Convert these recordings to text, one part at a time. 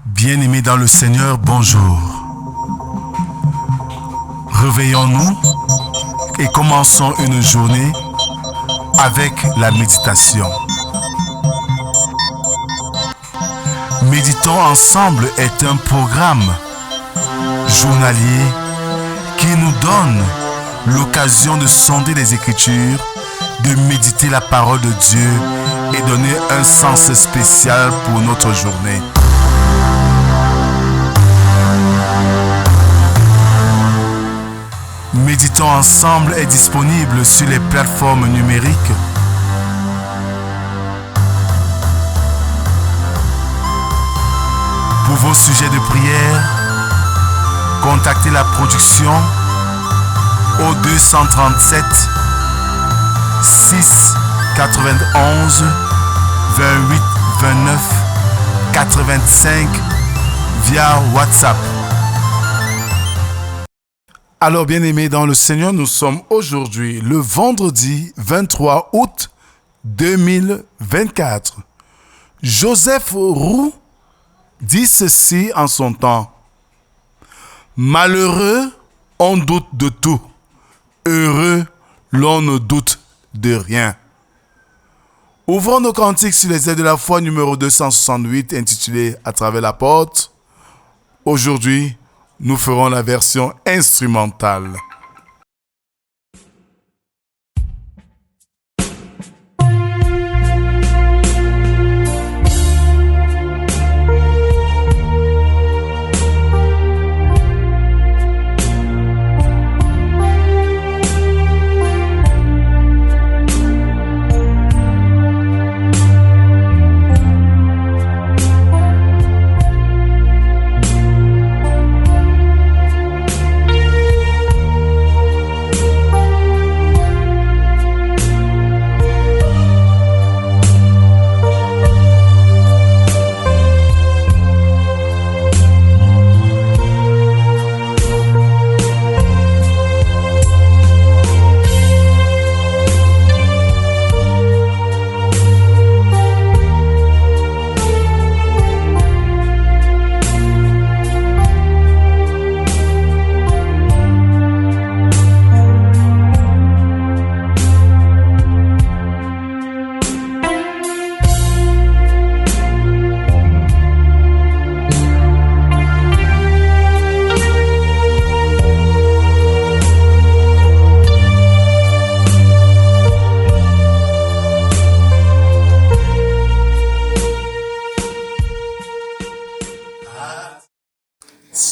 Bien-aimés dans le Seigneur, bonjour. Réveillons-nous et commençons une journée avec la méditation. Méditons ensemble est un programme journalier qui nous donne l'occasion de sonder les Écritures, de méditer la parole de Dieu et donner un sens spécial pour notre journée. Méditons ensemble est disponible sur les plateformes numériques. Pour vos sujets de prière, contactez la production au 237 6 91 28 29 85 via WhatsApp. Alors, bien-aimés dans le Seigneur, nous sommes aujourd'hui le vendredi 23 août 2024. Joseph Roux dit ceci en son temps. Malheureux, on doute de tout. Heureux, l'on ne doute de rien. Ouvrons nos cantiques sur les ailes de la foi numéro 268 intitulé À travers la porte. Aujourd'hui, nous ferons la version instrumentale.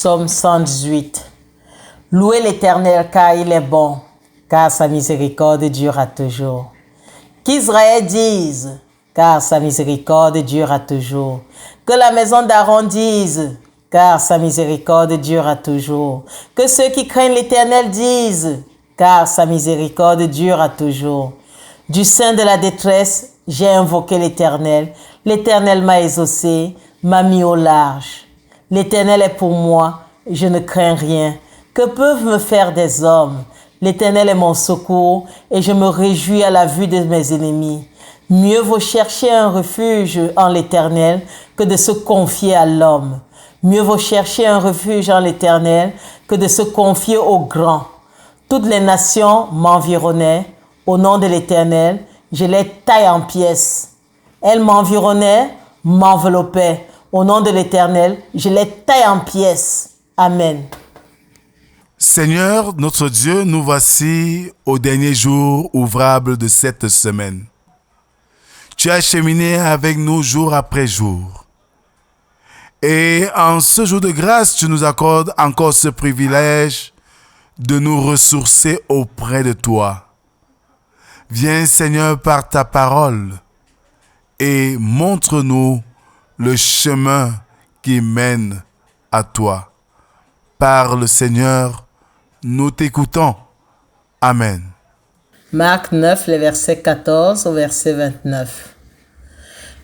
Psaume 118. Louez l'Éternel car il est bon, car sa miséricorde durera toujours. Qu'Israël dise, car sa miséricorde durera toujours. Que la maison d'Aaron dise, car sa miséricorde durera toujours. Que ceux qui craignent l'Éternel disent, car sa miséricorde durera toujours. Du sein de la détresse, j'ai invoqué l'Éternel. L'Éternel m'a exaucé, m'a mis au large. L'Éternel est pour moi, je ne crains rien. Que peuvent me faire des hommes? L'Éternel est mon secours et je me réjouis à la vue de mes ennemis. Mieux vaut chercher un refuge en l'Éternel que de se confier à l'homme. Mieux vaut chercher un refuge en l'Éternel que de se confier aux grands. Toutes les nations m'environnaient. Au nom de l'Éternel, je les taille en pièces. Elles m'environnaient, m'enveloppaient. Au nom de l'Éternel, je les taille en pièces. Amen. Seigneur, notre Dieu, nous voici au dernier jour ouvrable de cette semaine. Tu as cheminé avec nous jour après jour. Et en ce jour de grâce, tu nous accordes encore ce privilège de nous ressourcer auprès de toi. Viens, Seigneur, par ta parole et montre-nous le chemin qui mène à toi. Parle, Seigneur, nous t'écoutons. Amen. Marc 9, les versets 14 au verset 29.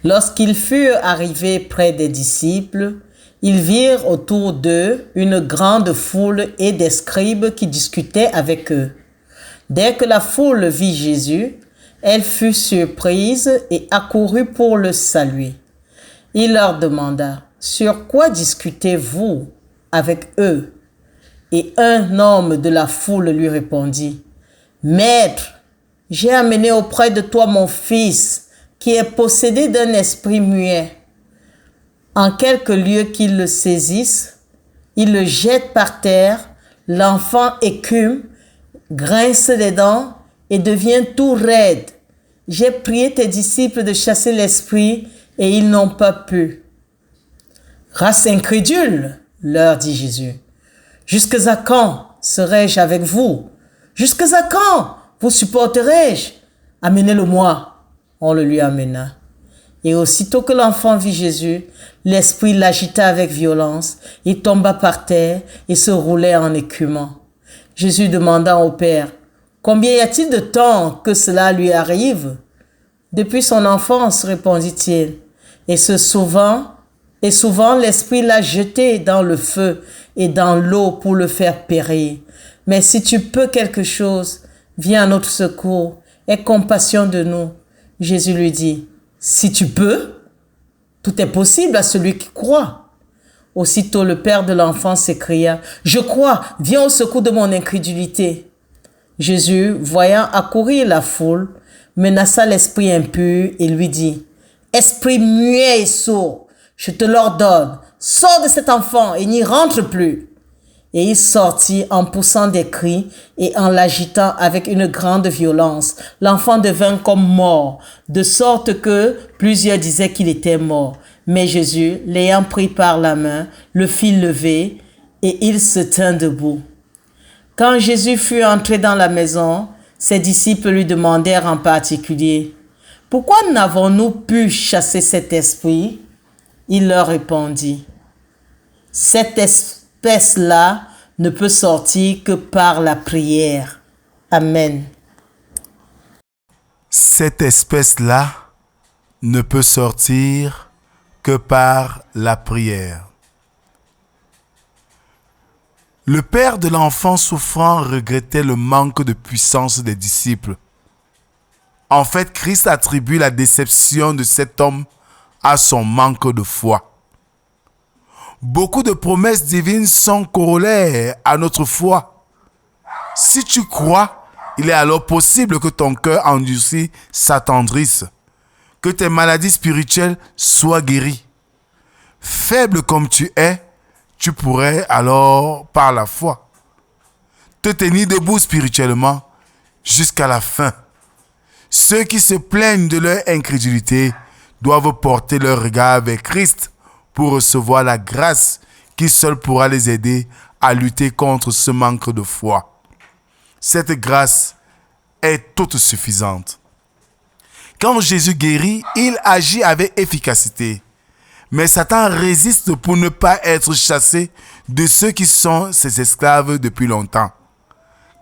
Lorsqu'ils furent arrivés près des disciples, ils virent autour d'eux une grande foule et des scribes qui discutaient avec eux. Dès que la foule vit Jésus, Elle fut surprise et accourut pour le saluer. Il leur demanda, « Sur quoi discutez-vous avec eux ?» Et un homme de la foule lui répondit, « Maître, j'ai amené auprès de toi mon fils qui est possédé d'un esprit muet. En quelque lieu qu'il le saisisse, il le jette par terre, l'enfant écume, grince les dents et devient tout raide. J'ai prié tes disciples de chasser l'esprit et ils n'ont pas pu. » « Race incrédule, leur dit Jésus, jusqu'à quand serai-je avec vous? Jusqu'à quand vous supporterai-je? Amenez-le-moi. On le lui amena. Et aussitôt que l'enfant vit Jésus, l'esprit l'agita avec violence. Il tomba par terre et se roulait en écumant. Jésus demanda au Père, « Combien y a-t-il de temps que cela lui arrive ?» « Depuis son enfance, répondit-il, et souvent l'esprit l'a jeté dans le feu et dans l'eau pour le faire périr. Mais si tu peux quelque chose, viens à notre secours, aie compassion de nous. » Jésus lui dit, « Si tu peux, tout est possible à celui qui croit. » Aussitôt le père de l'enfant s'écria, « Je crois, viens au secours de mon incrédulité. » Jésus, voyant accourir la foule, menaça l'esprit impur et lui dit, « Esprit muet et sourd, je te l'ordonne, sors de cet enfant et n'y rentre plus. » Et il sortit en poussant des cris et en l'agitant avec une grande violence. L'enfant devint comme mort, de sorte que plusieurs disaient qu'il était mort. Mais Jésus, l'ayant pris par la main, le fit lever et il se tint debout. Quand Jésus fut entré dans la maison, ses disciples lui demandèrent en particulier, « Pourquoi n'avons-nous pu chasser cet esprit ?» Il leur répondit, « Cette espèce-là ne peut sortir que par la prière. » Amen. Cette espèce-là ne peut sortir que par la prière. Le père de l'enfant souffrant regrettait le manque de puissance des disciples. En fait, Christ attribue la déception de cet homme à son manque de foi. Beaucoup de promesses divines sont corollaires à notre foi. Si tu crois, il est alors possible que ton cœur endurci s'attendrisse, que tes maladies spirituelles soient guéries. Faible comme tu es, tu pourrais alors, par la foi, te tenir debout spirituellement jusqu'à la fin. Ceux qui se plaignent de leur incrédulité doivent porter leur regard vers Christ pour recevoir la grâce qui seule pourra les aider à lutter contre ce manque de foi. Cette grâce est toute suffisante. Quand Jésus guérit, il agit avec efficacité. Mais Satan résiste pour ne pas être chassé de ceux qui sont ses esclaves depuis longtemps.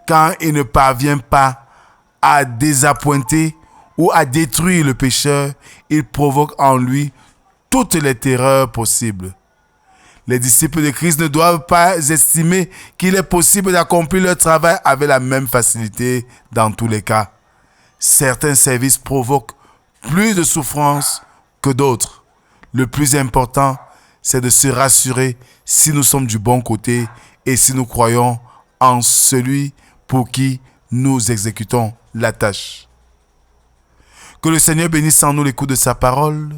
Quand il ne parvient pas à désappointer ou à détruire le pécheur, il provoque en lui toutes les terreurs possibles. Les disciples de Christ ne doivent pas estimer qu'il est possible d'accomplir leur travail avec la même facilité dans tous les cas. Certains services provoquent plus de souffrance que d'autres. Le plus important, c'est de se rassurer si nous sommes du bon côté et si nous croyons en celui pour qui nous exécutons la tâche. Que le Seigneur bénisse en nous l'écoute de sa parole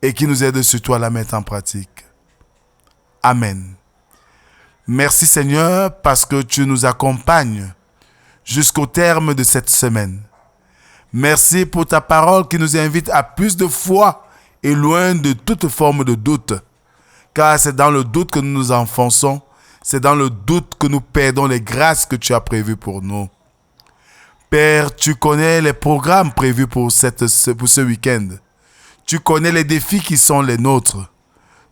et qu'il nous aide surtout à la mettre en pratique. Amen. Merci Seigneur parce que tu nous accompagnes jusqu'au terme de cette semaine. Merci pour ta parole qui nous invite à plus de foi et loin de toute forme de doute. Car c'est dans le doute que nous nous enfonçons, c'est dans le doute que nous perdons les grâces que tu as prévues pour nous. Père, tu connais les programmes prévus pour ce week-end. Tu connais les défis qui sont les nôtres.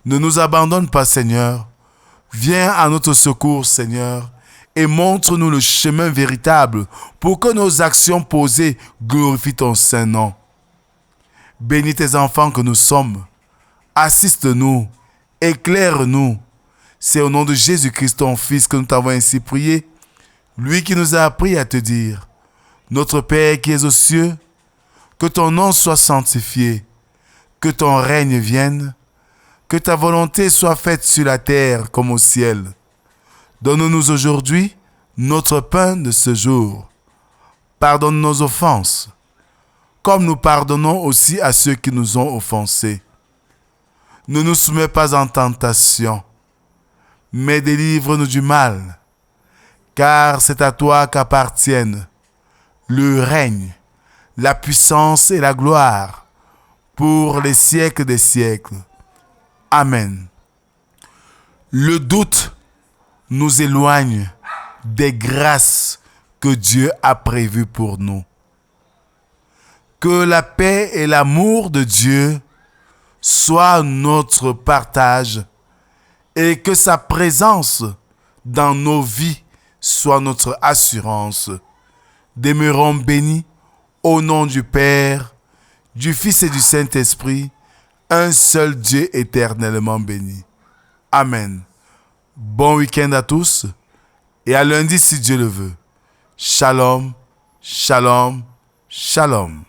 Ne nous abandonne pas, Seigneur. Viens à notre secours, Seigneur, et montre-nous le chemin véritable pour que nos actions posées glorifient ton saint nom. Bénis tes enfants que nous sommes. Assiste-nous, éclaire-nous. C'est au nom de Jésus-Christ, ton Fils, que nous t'avons ainsi prié. Lui qui nous a appris à te dire, « Notre Père qui es aux cieux, Que ton nom soit sanctifié, que ton règne vienne, que ta volonté soit faite sur la terre comme au ciel. Donne-nous aujourd'hui notre pain de ce jour. Pardonne nos offenses, comme nous pardonnons aussi à ceux qui nous ont offensés. Ne nous soumets pas en tentation, mais délivre-nous du mal, car c'est à toi qu'appartiennent le règne, la puissance et la gloire pour les siècles des siècles. Amen. Le doute nous éloigne des grâces que Dieu a prévues pour nous. Que la paix et l'amour de Dieu soient notre partage et que sa présence dans nos vies soit notre assurance. Demeurons bénis au nom du Père, du Fils et du Saint-Esprit, un seul Dieu éternellement béni. Amen. Bon week-end à tous et à lundi si Dieu le veut. Shalom, shalom, shalom.